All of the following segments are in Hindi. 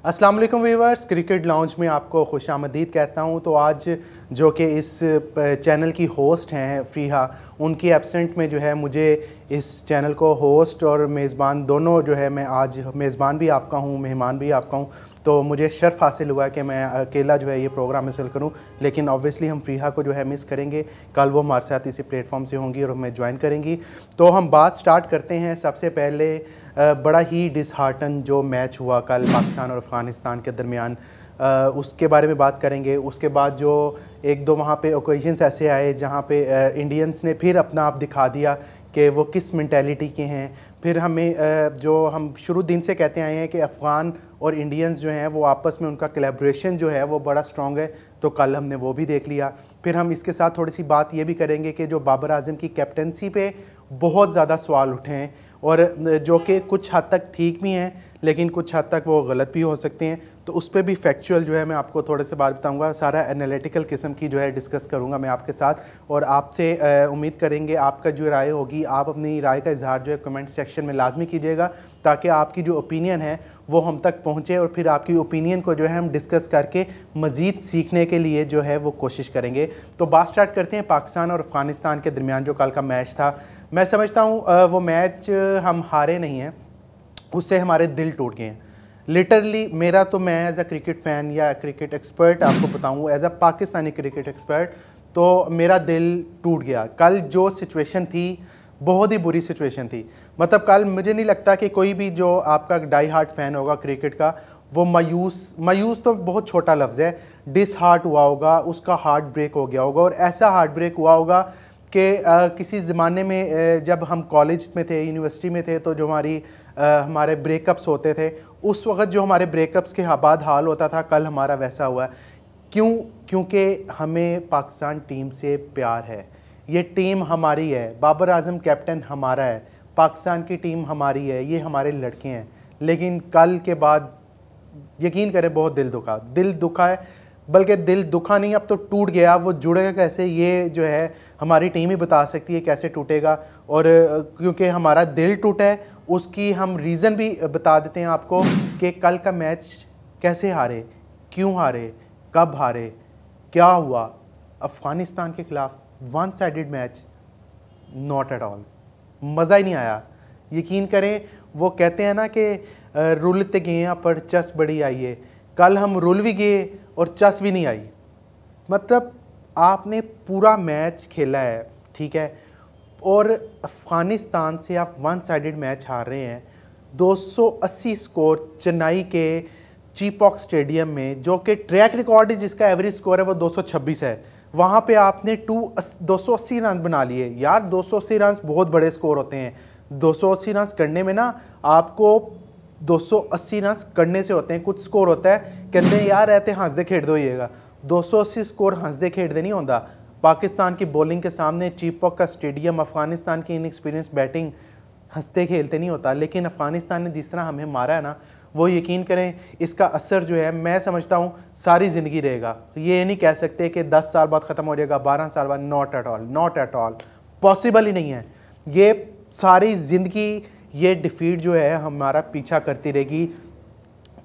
अस्सलाम वालेकुम व्यूअर्स, क्रिकेट लाउंज में आपको खुशामदीद कहता हूं। तो आज जो कि इस चैनल की होस्ट हैं फ़रीहा, उनकी एब्सेंट में जो है मुझे इस चैनल को होस्ट और मेज़बान दोनों जो है, मैं आज मेज़बान भी आपका हूं, मेहमान भी आपका हूं। तो मुझे शर्फ हासिल हुआ कि मैं अकेला जो है ये प्रोग्राम हासिल करूं। लेकिन ऑब्वियसली हम फ़रीहा को जो है मिस करेंगे। कल वो हमारे साथ इसी प्लेटफॉर्म से होंगी और हमें ज्वाइन करेंगी। तो हम बात स्टार्ट करते हैं। सबसे पहले बड़ा ही डिसहार्टन जो मैच हुआ कल पाकिस्तान और अफ़गानिस्तान के दरमियान, उसके बारे में बात करेंगे। उसके बाद जो एक दो वहाँ पे ओकेजन्स ऐसे आए जहाँ पे इंडियंस ने फिर अपना आप दिखा दिया कि वो किस मेंटालिटी के हैं। फिर हमें जो हम शुरू दिन से कहते आए हैं कि अफ़गान और इंडियंस जो हैं वो आपस में उनका कोलैबोरेशन जो है वो बड़ा स्ट्रॉन्ग है, तो कल हमने वो भी देख लिया। फिर हम इसके साथ थोड़ी सी बात ये भी करेंगे कि जो बाबर आज़म की कैप्टनसी पे बहुत ज़्यादा सवाल उठे हैं और जो कि कुछ हद तक ठीक भी हैं, लेकिन कुछ हद तक वो गलत भी हो सकते हैं। तो उस पर भी फैक्चुअल जो है मैं आपको थोड़े से बात बताऊंगा। सारा एनालिटिकल किस्म की जो है डिस्कस करूंगा मैं आपके साथ, और आपसे उम्मीद करेंगे आपका जो राय होगी, आप अपनी राय का इजहार जो है कमेंट सेक्शन में लाजमी कीजिएगा, ताकि आपकी जो ओपिनियन है वो हम तक पहुँचे और फिर आपकी ओपिनियन को जो है हम डिस्कस करके मज़ीद सीखने के लिए जो है वो कोशिश करेंगे। तो बात स्टार्ट करते हैं पाकिस्तान और अफ़गानिस्तान के दरमियान जो कल का मैच था। मैं समझता हूँ वो मैच हम हारे नहीं हैं, उससे हमारे दिल टूट गए हैं लिटरली। मेरा तो, मैं एज अ क्रिकेट फ़ैन या क्रिकेट एक्सपर्ट आपको बताऊँ, as a Pakistani cricket expert, तो मेरा दिल टूट गया। कल जो सिचुएशन थी बहुत ही बुरी सिचुएशन थी। मतलब कल मुझे नहीं लगता कि कोई भी जो आपका डाई हार्ट फ़ैन होगा क्रिकेट का, वो मायूस तो बहुत छोटा लफ्ज़ है, डिसहार्ट हुआ होगा, उसका हार्ट ब्रेक हो गया होगा। और ऐसा हार्ट ब्रेक हुआ होगा कि किसी ज़माने में जब हम कॉलेज में थे, यूनिवर्सिटी में थे, तो जो हमारे ब्रेकअप्स होते थे, उस वक्त जो हमारे ब्रेकअप्स के बाद हाल होता था, कल हमारा वैसा हुआ। क्योंकि हमें पाकिस्तान टीम से प्यार है। ये टीम हमारी है, बाबर आज़म कैप्टन हमारा है, पाकिस्तान की टीम हमारी है, ये हमारे लड़के हैं। लेकिन कल के बाद यकीन करें बहुत दिल दुखा है, बल्कि दिल दुखा नहीं, अब तो टूट गया। वो जुड़ेगा कैसे, ये जो है हमारी टीम ही बता सकती है कैसे टूटेगा। और क्योंकि हमारा दिल टूटा है, उसकी हम रीज़न भी बता देते हैं आपको कि कल का मैच कैसे हारे, क्यों हारे, कब हारे, क्या हुआ। अफ़गानिस्तान के ख़िलाफ़ one sided match, not at all, मज़ा ही नहीं आया। यकीन करें, वो कहते हैं ना कि रुलते गए पर चस बड़ी आई है। कल हम रुल भी गए और चस भी नहीं आई। मतलब आपने पूरा मैच खेला है, ठीक है, और अफ़गानिस्तान से आप वन साइडेड मैच हार रहे हैं। 280 स्कोर चेन्नई के चीपॉक स्टेडियम में, जो कि ट्रैक रिकॉर्ड है जिसका एवरेज स्कोर है वो 226 है, वहाँ पे आपने 280 रन बना लिए। यार 280 रन बहुत बड़े स्कोर होते हैं। 280 रन करने में ना, आपको 280 रन करने से होते हैं, कुछ स्कोर होता है कहते हैं यार रहते हंसदे खेड़ दोइएगा। 280 स्कोर हंसदे खेड़दे नहीं होता। पाकिस्तान की बॉलिंग के सामने चीपॉक का स्टेडियम, अफ़गानिस्तान की इनएक्सपीरियंस बैटिंग, हंसते खेलते नहीं होता। लेकिन अफ़गानिस्तान ने जिस तरह हमें मारा है ना, वो यकीन करें इसका असर जो है मैं समझता हूँ सारी ज़िंदगी रहेगा। ये नहीं कह सकते कि 10 साल बाद ख़त्म हो जाएगा, 12 साल बाद, नॉट एट ऑल पॉसिबल ही नहीं है। ये सारी ज़िंदगी ये डिफ़ीट जो है हमारा पीछा करती रहेगी,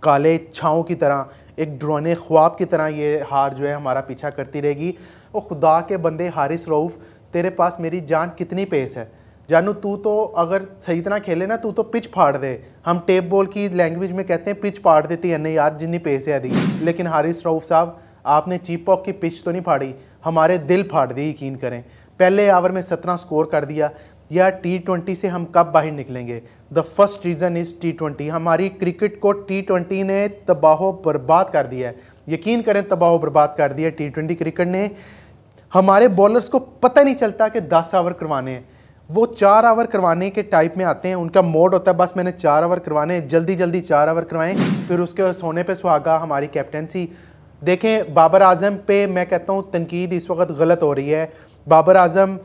काले छाँव की तरह, एक डरावने ख्वाब की तरह ये हार जो है हमारा पीछा करती रहेगी। और खुदा के बंदे हारिस रऊफ़, तेरे पास मेरी जान कितनी पेस है जानू, तू तो अगर सही तरह खेले ना, तू तो पिच फाड़ दे। हम टेप बॉल की लैंग्वेज में कहते हैं पिच फाड़ देती है नहीं यार, जितनी पेस है दी। लेकिन हारिस रऊफ़ साहब, आपने चीपॉक की पिच तो नहीं फाड़ी, हमारे दिल फाड़ दी। यकीन करें, पहले ओवर में 17 स्कोर कर दिया। यार T20 से हम कब बाहर निकलेंगे? The first reason is T20। हमारी क्रिकेट को T20 ने तबाह बर्बाद कर दिया है। यकीन करें, तबाह बर्बाद कर दिया T20 क्रिकेट ने। हमारे बॉलर्स को पता नहीं चलता कि 10 ओवर करवाने हैं, वो 4 ओवर करवाने के टाइप में आते हैं। उनका मोड होता है बस मैंने 4 ओवर करवाने, जल्दी जल्दी 4 ओवर करवाएं, फिर उसके सोने पे सुहागा हमारी कैप्टनसी। देखें, बाबर आज़म पे मैं कहता हूँ तनकीद इस वक्त गलत हो रही है। बाबर आज़म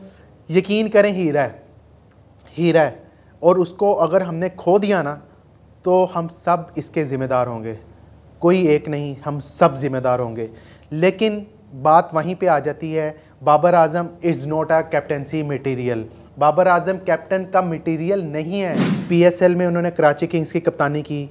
यकीन करें हीरा है, और उसको अगर हमने खो दिया ना, तो हम सब इसके ज़िम्मेदार होंगे, कोई एक नहीं, हम सब ज़िम्मेदार होंगे। लेकिन बात वहीं पे आ जाती है, Babar Azam is not a captaincy material. Babar Azam captain का मटीरियल नहीं है। PSL में उन्होंने कराची किंग्स की कप्तानी की,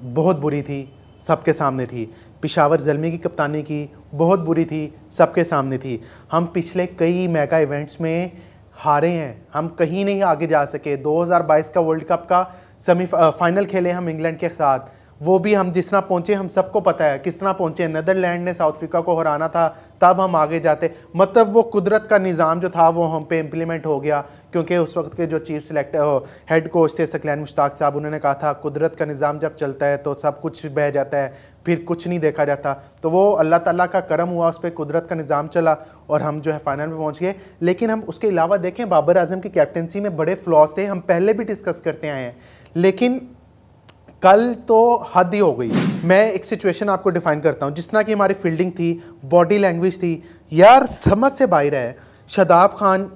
बहुत बुरी थी, सबके सामने थी। पेशावर ज़ल्मी की कप्तानी की बहुत बुरी थी, सबके सामने थी। हम पिछले कई मेगा इवेंट्स में हारे हैं, हम कहीं नहीं आगे जा सके। 2022 का वर्ल्ड कप का फाइनल खेले हम इंग्लैंड के साथ, वो भी हम जिस तरह पहुँचे हम सबको पता है किस तरह पहुँचे। नीदरलैंड ने साउथ अफ्रीका को हराना था तब हम आगे जाते। मतलब वो कुदरत का निज़ाम जो था वो हम पे इम्प्लीमेंट हो गया, क्योंकि उस वक्त के जो चीफ हेड कोच थे सकलैन मुश्ताक साहब, उन्होंने कहा था कुदरत का निज़ाम जब चलता है तो सब कुछ बह जाता है, फिर कुछ नहीं देखा जाता। तो वो अल्लाह ताला का करम हुआ, उस पर कुदरत का निज़ाम चला और हम जो है फाइनल में पहुँच गए। लेकिन हम उसके अलावा देखें, बाबर आजम की कैप्टनसी में बड़े फ्लॉज थे, हम पहले भी डिस्कस करते आए हैं। लेकिन कल तो हद ही हो गई। मैं एक सिचुएशन आपको डिफाइन करता हूँ। जिस तरह की हमारी फील्डिंग थी, बॉडी लैंग्वेज थी, यार समझ से बाहर है। शादाब खान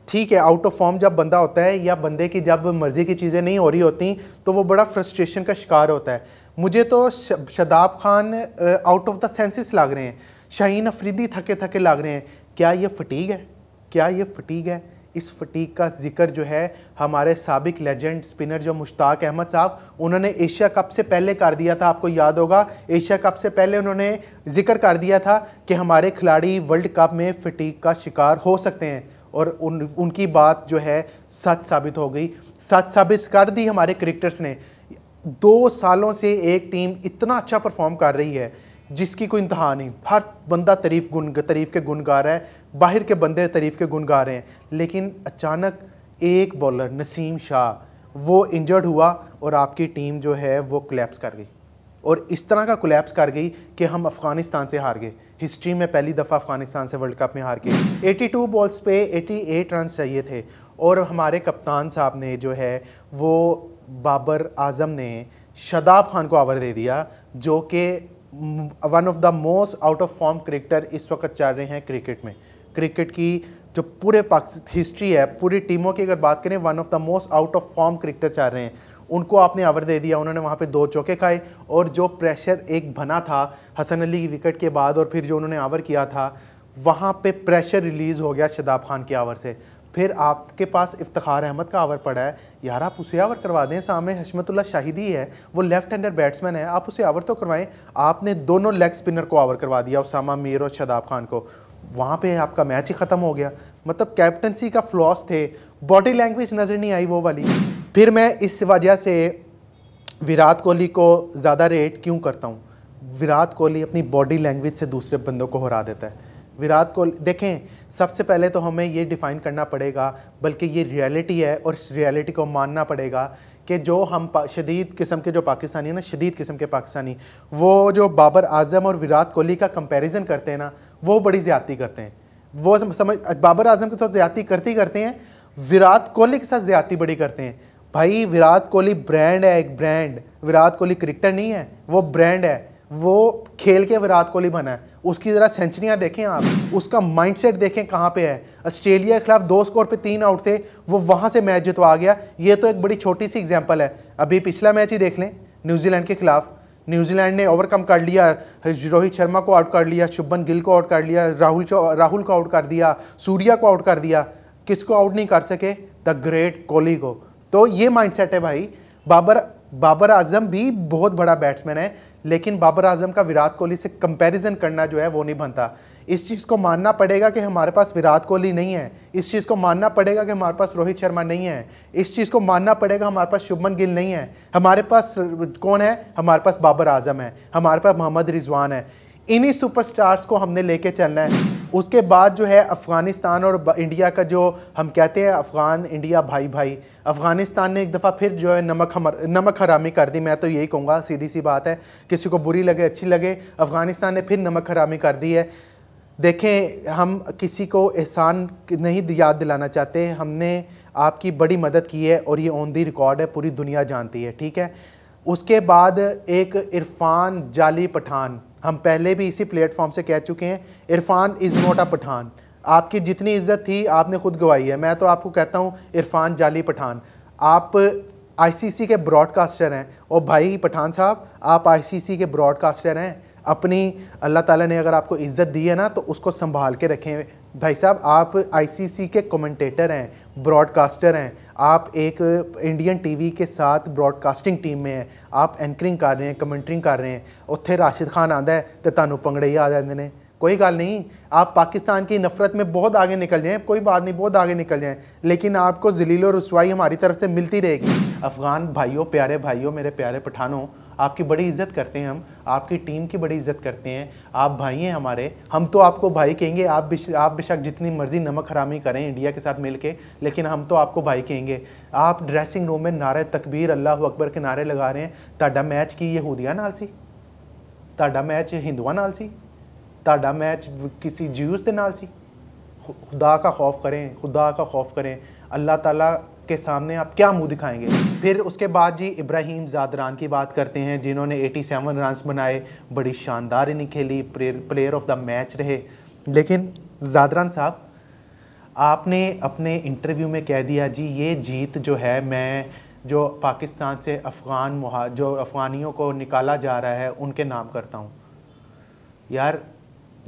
ठीक है, आउट ऑफ फॉर्म जब बंदा होता है या बंदे की जब मर्ज़ी की चीज़ें नहीं हो रही होती तो वो बड़ा फ्रस्ट्रेशन का शिकार होता है। मुझे तो Shadab Khan out of the senses लग रहे हैं, शाहीन अफरीदी थके थके लग रहे हैं। क्या ये फटीग है? क्या ये फटीग है? इस फटीक का जिक्र जो है हमारे साबिक लेजेंड स्पिनर जो मुश्ताक अहमद साहब, उन्होंने एशिया कप से पहले कर दिया था। आपको याद होगा, एशिया कप से पहले उन्होंने जिक्र कर दिया था कि हमारे खिलाड़ी वर्ल्ड कप में फटीक का शिकार हो सकते हैं, और उनकी बात जो है सच साबित हो गई, सच साबित कर दी हमारे क्रिकेटर्स ने। 2 सालों से एक टीम इतना अच्छा परफॉर्म कर रही है जिसकी कोई इंतहा नहीं। हर बंदा तारीफ़ के गुण गा रहा है, बाहर के बंदे तारीफ़ के गुण गा रहे हैं। लेकिन अचानक एक बॉलर नसीम शाह वो इंजर्ड हुआ और आपकी टीम जो है वो कोलैप्स कर गई, और इस तरह का कोलैप्स कर गई कि हम अफ़गानिस्तान से हार गए। हिस्ट्री में पहली दफ़ा अफ़गानिस्तान से वर्ल्ड कप में हार गए। 82 बॉल्स पे 88 रन चाहिए थे, और हमारे कप्तान साहब ने जो है वो बाबर आजम ने शादाब खान को ओवर दे दिया, जो कि one of the most out of form cricketer इस वक्त चल रहे हैं क्रिकेट में। क्रिकेट की जो पूरे हिस्ट्री है, पूरी टीमों की अगर बात करें, one of the most out of form cricketer चल रहे हैं। उनको आपने ओवर दे दिया, उन्होंने वहाँ पे 2 चौके खाए, और जो प्रेशर एक बना था हसन अली की विकेट के बाद और फिर जो उन्होंने ओवर किया था, वहाँ पे प्रेशर रिलीज़ हो गया शादाब खान के ओवर से। फिर आपके पास इफ्तिखार अहमद का ओवर पड़ा है, यार आप उसे ओवर करवा दें। सामने हशमतुल्लाह शाहिदी है, वो लेफ्ट हैंडर बैट्समैन है, आप उसे ओवर तो करवाएं। आपने दोनों लेग स्पिनर को ओवर करवा दिया, उसामा मीर और शादाब खान को। वहाँ पे आपका मैच ही ख़त्म हो गया। मतलब कैप्टनसी का फ्लॉस थे, बॉडी लैंग्वेज नज़र नहीं आई वो वाली। फिर मैं इस वजह से विराट कोहली को ज़्यादा रेट क्यों करता हूँ? विराट कोहली अपनी बॉडी लैंग्वेज से दूसरे बंदों को हरा देता है। विराट कोहली देखें, सबसे पहले तो हमें ये डिफ़ाइन करना पड़ेगा, बल्कि ये रियलिटी है और इस रियलिटी को मानना पड़ेगा कि जो हम शदीद किस्म के जो पाकिस्तानी है ना, शदीद किस्म के पाकिस्तानी, वो जो बाबर आजम और विराट कोहली का कंपैरिजन करते हैं ना, वो बड़ी ज़्यादती करते हैं। वो समझ बाबर आजम के तो ज़्यादती करते हैं, विराट कोहली के साथ ज़्यादती बड़ी करते हैं। भाई विराट कोहली ब्रांड है, एक ब्रांड। विराट कोहली क्रिकेटर नहीं है, वो ब्रांड है। वो खेल के विराट कोहली बना है। उसकी ज़रा सेंचुरियाँ देखें आप, उसका माइंडसेट देखें कहाँ पे है। ऑस्ट्रेलिया के खिलाफ 2 स्कोर पे 3 आउट थे, वो वहाँ से मैच जितवा गया। ये तो एक बड़ी छोटी सी एग्जांपल है। अभी पिछला मैच ही देख लें न्यूजीलैंड के खिलाफ, न्यूजीलैंड ने ओवरकम कर लिया, रोहित शर्मा को आउट कर लिया, शुभमन गिल को आउट कर लिया, राहुल को आउट कर दिया, सूर्या को आउट कर दिया। किसको आउट नहीं कर सके? द ग्रेट कोहली को। तो ये माइंडसेट है भाई। बाबर आजम भी बहुत बड़ा बैट्समैन है, लेकिन बाबर आजम का विराट कोहली से कंपैरिजन करना जो है वो नहीं बनता। इस चीज़ को मानना पड़ेगा कि हमारे पास विराट कोहली नहीं है, इस चीज़ को मानना पड़ेगा कि हमारे पास रोहित शर्मा नहीं है, इस चीज़ को मानना पड़ेगा हमारे पास शुभमन गिल नहीं है। हमारे पास कौन है? हमारे पास बाबर आजम है, हमारे पास मोहम्मद रिजवान है। इन्हीं सुपरस्टार्स को हमने लेके चलना है। उसके बाद जो है अफ़गानिस्तान और इंडिया का जो हम कहते हैं अफ़गान इंडिया भाई, अफ़गानिस्तान ने एक दफ़ा फिर जो है नमक हरामी कर दी। मैं तो यही कहूँगा, सीधी सी बात है, किसी को बुरी लगे अच्छी लगे, अफ़गानिस्तान ने फिर नमक हरामी कर दी है। देखें, हम किसी को एहसान नहीं याद दिलाना चाहते, हमने आपकी बड़ी मदद की है और ये ऑन दी रिकॉर्ड है, पूरी दुनिया जानती है, ठीक है। उसके बाद एक इरफान जाली पठान, हम पहले भी इसी प्लेटफॉर्म से कह चुके हैं, Irfan is not a Pathan. आपकी जितनी इज्जत थी आपने खुद गवाई है। मैं तो आपको कहता हूँ इरफान जाली पठान, आप आईसीसी के ब्रॉडकास्टर हैं। और भाई पठान साहब, आप आईसीसी के ब्रॉडकास्टर हैं। अपनी अल्लाह ताला ने अगर आपको इज़्ज़त दी है ना, तो उसको संभाल के रखें। भाई साहब, आप आईसीसी के कमेंटेटर हैं, ब्रॉडकास्टर हैं, आप एक इंडियन टीवी के साथ ब्रॉडकास्टिंग टीम में हैं, आप एंकरिंग कर रहे हैं, कमेंटरिंग कर रहे हैं, उत्थे राशिद खान आंदा है तो तुहानू भंगड़े ही आ जाते हैं। कोई गल नहीं, आप पाकिस्तान की नफ़रत में बहुत आगे निकल जाएं, कोई बात नहीं, बहुत आगे निकल जाएं, लेकिन आपको ज़लील और रुसवाई हमारी तरफ से मिलती रहेगी। अफ़गान भाइयों, प्यारे भाइयों, मेरे प्यारे पठानों, आपकी बड़ी इज़्ज़त करते हैं हम, आपकी टीम की बड़ी इज़्ज़त करते हैं। आप भाई हैं हमारे, हम तो आपको भाई कहेंगे। आप बेशक जितनी मर्ज़ी नमक हरामी करें इंडिया के साथ मिल के, लेकिन हम तो आपको भाई कहेंगे। आप ड्रेसिंग रूम में नारे तकबीर, अल्लाह अकबर के नारे लगा रहे हैं। ताड़ा मैच की यहूदियां नाल सी, ताड़ा मैच हिंदुआं नाल सी, ताड़ा मैच किसी ज्यूस के नाल सी। खुदा का खौफ करें, खुदा का खौफ करें। अल्लाह ताला के सामने आप क्या मुंह दिखाएंगे। फिर उसके बाद जी इब्राहिम ज़ादरान की बात करते हैं, जिन्होंने 87 रन्स बनाए, बड़ी शानदार इनिंग खेली, प्लेयर ऑफ द मैच रहे। लेकिन ज़ादरान साहब, आपने अपने इंटरव्यू में कह दिया जी ये जीत जो है मैं जो पाकिस्तान से जो अफ़गानियों को निकाला जा रहा है उनके नाम करता हूँ। यार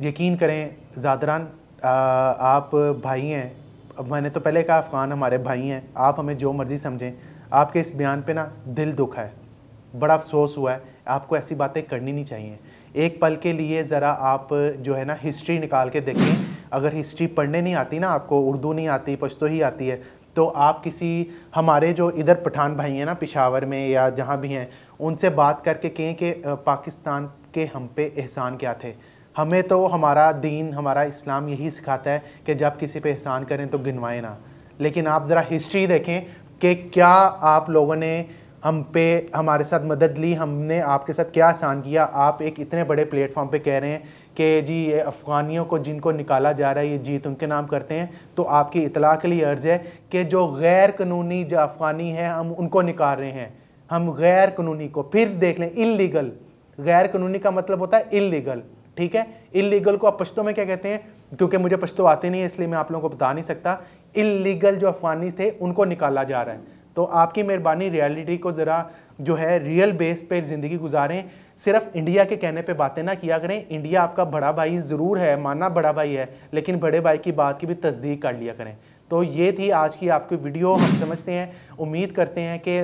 यकीन करें ज़ादरान, आप भाई हैं। अब मैंने तो पहले कहा अफ़गान हमारे भाई हैं, आप हमें जो मर्ज़ी समझें। आपके इस बयान पे ना दिल दुख है, बड़ा अफसोस हुआ है। आपको ऐसी बातें करनी नहीं चाहिए। एक पल के लिए ज़रा आप जो है ना हिस्ट्री निकाल के देखें। अगर हिस्ट्री पढ़ने नहीं आती ना, आपको उर्दू नहीं आती, पश्तो ही आती है, तो आप किसी हमारे जो इधर पठान भाई हैं ना पेशावर में या जहाँ भी हैं, उनसे बात करके कहें कि पाकिस्तान के हम पे एहसान क्या थे। हमें तो हमारा दीन, हमारा इस्लाम यही सिखाता है कि जब किसी पे एहसान करें तो गिनवाएं ना। लेकिन आप ज़रा हिस्ट्री देखें कि क्या आप लोगों ने हम पे हमारे साथ मदद ली, हमने आपके साथ क्या एहसान किया। आप एक इतने बड़े प्लेटफॉर्म पे कह रहे हैं कि जी ये अफ़गानियों को जिनको निकाला जा रहा है ये जीत उनके नाम करते हैं। तो आपकी इतला के लिए अर्ज़ है कि जो गैर कानूनी जो अफ़गानी है हम उनको निकाल रहे हैं। हम गैर कानूनी को फिर देख लें, इल्लीगल। गैर कानूनी का मतलब होता है इल्लीगल, ठीक है। इल्लीगल को आप पश्तो में क्या कहते हैं, क्योंकि मुझे पश्तो आते नहीं है इसलिए मैं आप लोगों को बता नहीं सकता। इल्लीगल जो अफ़गानी थे उनको निकाला जा रहा है। तो आपकी मेहरबानी रियलिटी को ज़रा जो है रियल बेस पे ज़िंदगी गुजारें। सिर्फ इंडिया के कहने पे बातें ना किया करें। इंडिया आपका बड़ा भाई ज़रूर है, माना बड़ा भाई है, लेकिन बड़े भाई की बात की भी तस्दीक कर लिया करें। तो ये थी आज की आपकी वीडियो। हम समझते हैं, उम्मीद करते हैं कि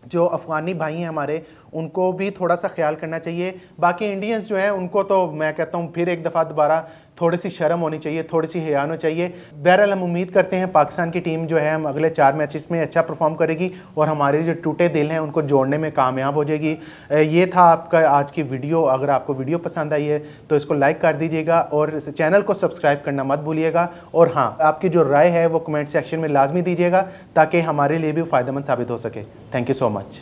जो अफ़गानी भाई हैं हमारे, उनको भी थोड़ा सा ख्याल करना चाहिए। बाकी इंडियंस जो हैं उनको तो मैं कहता हूँ फिर एक दफ़ा दोबारा थोड़ी सी शर्म होनी चाहिए, थोड़ी सी हया होनी चाहिए। बहरहाल हम उम्मीद करते हैं पाकिस्तान की टीम जो है हम अगले 4 मैचेस में अच्छा परफॉर्म करेगी और हमारे जो टूटे दिल हैं उनको जोड़ने में कामयाब हो जाएगी। ये था आपका आज की वीडियो। अगर आपको वीडियो पसंद आई है तो इसको लाइक कर दीजिएगा और चैनल को सब्सक्राइब करना मत भूलिएगा। और हाँ, आपकी जो राय है वो कमेंट सेक्शन में लाजमी दीजिएगा ताकि हमारे लिए भी फ़ायदेमंद साबित हो सके। Thank you so much.